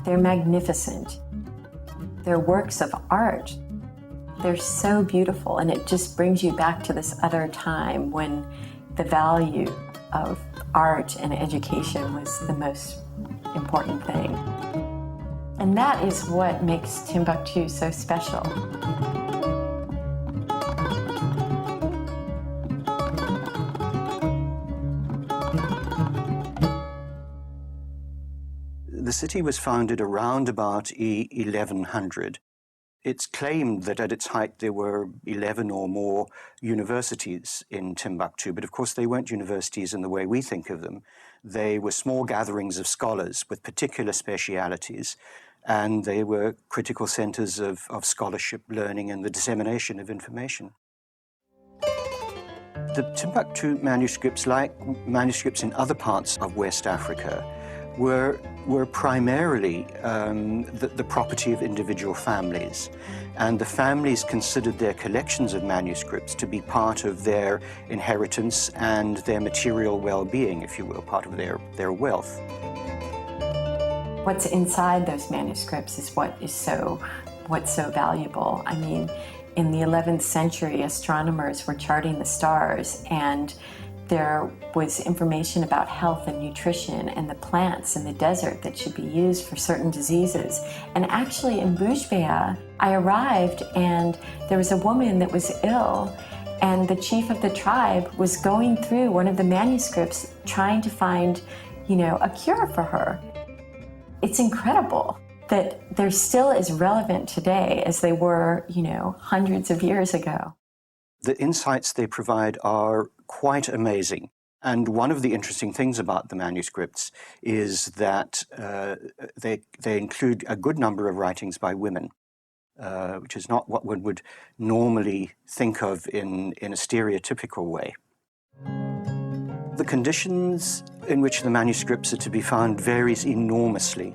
They're magnificent. They're works of art. They're so beautiful, and it just brings you back to this other time when the value of art and education was the most important thing. And that is what makes Timbuktu so special. The city was founded around about 1100. It's claimed that at its height there were 11 or more universities in Timbuktu, but of course they weren't universities in the way we think of them. They were small gatherings of scholars with particular specialities, and they were critical centers of scholarship, learning, and the dissemination of information. The Timbuktu manuscripts, like manuscripts in other parts of West Africa, were primarily the property of individual families. And the families considered their collections of manuscripts to be part of their inheritance and their material well-being, if you will, part of their wealth. What's inside those manuscripts is what's so valuable. I mean, in the 11th century, astronomers were charting the stars, and there was information about health and nutrition and the plants in the desert that should be used for certain diseases. And actually in Bushbea, I arrived and there was a woman that was ill, and the chief of the tribe was going through one of the manuscripts trying to find, a cure for her. It's incredible that they're still as relevant today as they were, hundreds of years ago. The insights they provide are quite amazing. And one of the interesting things about the manuscripts is that they include a good number of writings by women, which is not what one would normally think of in a stereotypical way. The conditions in which the manuscripts are to be found varies enormously.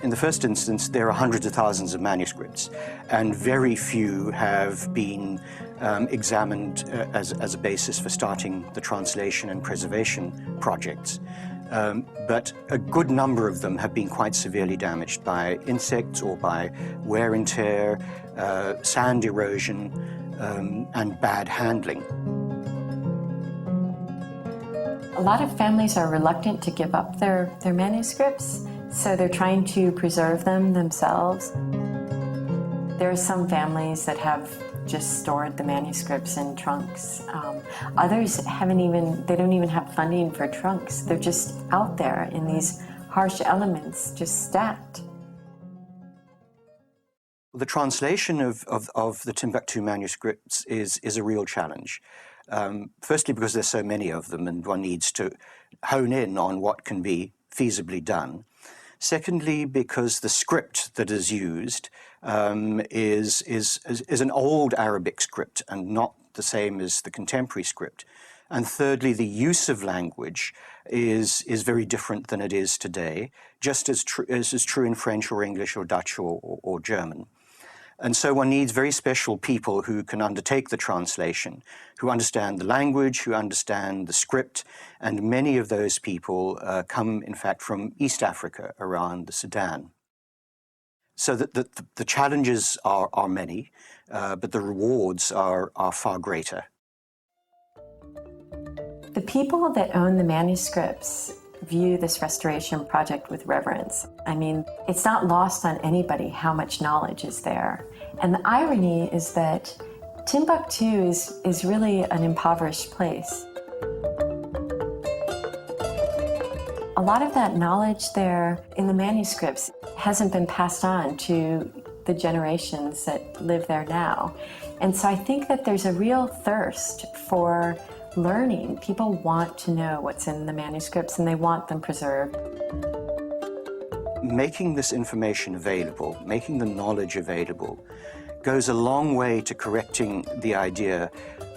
In the first instance, there are hundreds of thousands of manuscripts, and very few have been examined as a basis for starting the translation and preservation projects. But a good number of them have been quite severely damaged by insects or by wear and tear, sand erosion, and bad handling. A lot of families are reluctant to give up their manuscripts, so they're trying to preserve them themselves. There are some families that have just stored the manuscripts in trunks. Others they don't even have funding for trunks. They're just out there in these harsh elements, just stacked. The translation of the Timbuktu manuscripts is a real challenge. Firstly, because there's so many of them and one needs to hone in on what can be feasibly done. Secondly, because the script that is used is an old Arabic script and not the same as the contemporary script. And thirdly, the use of language is very different than it is today, just as is true in French or English or Dutch or German. And so one needs very special people who can undertake the translation, who understand the language, who understand the script, and many of those people come, in fact, from East Africa, around the Sudan. So that the challenges are many, but the rewards are far greater. The people that own the manuscripts view this restoration project with reverence. I mean, it's not lost on anybody how much knowledge is there. And the irony is that Timbuktu is really an impoverished place. A lot of that knowledge there in the manuscripts hasn't been passed on to the generations that live there now. And so I think that there's a real thirst for learning. People want to know what's in the manuscripts and they want them preserved. Making this information available, making the knowledge available, goes a long way to correcting the idea,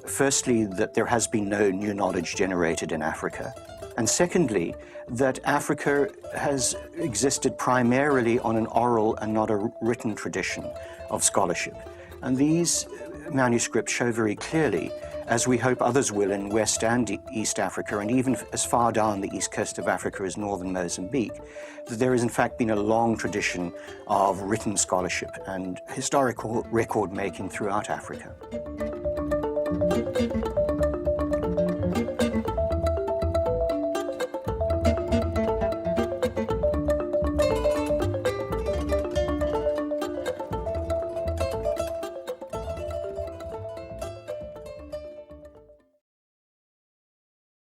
firstly, that there has been no new knowledge generated in Africa, and secondly, that Africa has existed primarily on an oral and not a written tradition of scholarship. And these manuscripts show very clearly as we hope others will in West and East Africa, and even as far down the east coast of Africa as northern Mozambique, that there has in fact been a long tradition of written scholarship and historical record-making throughout Africa.